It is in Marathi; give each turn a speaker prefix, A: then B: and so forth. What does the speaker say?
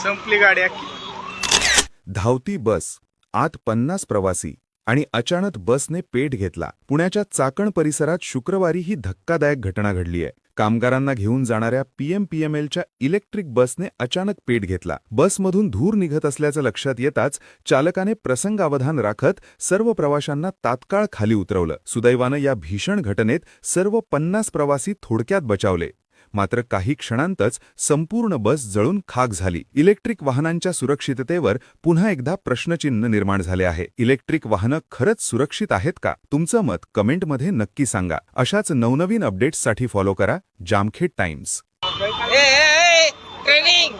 A: संपली गाडी अख्खी.
B: धावती बस, आत 50 प्रवासी आणि अचानक बसने पेट घेतला. पुण्याच्या चाकण परिसरात शुक्रवारी ही धक्कादायक घटना घडली आहे. कामगारांना घेऊन जाणाऱ्या पीएमपीएमएलच्या इलेक्ट्रिक बसने अचानक पेट घेतला. बसमधून धूर निघत असल्याचं लक्षात येताच चालकाने प्रसंगावधान राखत सर्व प्रवाशांना तात्काळ खाली उतरवलं. सुदैवानं या भीषण घटनेत सर्व 50 प्रवासी थोडक्यात बचावले. मात्र काही क्षणांतच संपूर्ण बस जळून खाक झाली. इलेक्ट्रिक वाहनांच्या सुरक्षिततेवर पुन्हा एकदा प्रश्नचिन्ह निर्माण झाले आहे. इलेक्ट्रिक वाहनं खरंच सुरक्षित आहेत का? तुमचं मत कमेंटमध्ये नक्की सांगा. अशाच नवनवीन अपडेट्ससाठी फॉलो करा जामखेड टाइम्स.
C: ट्रेनिंग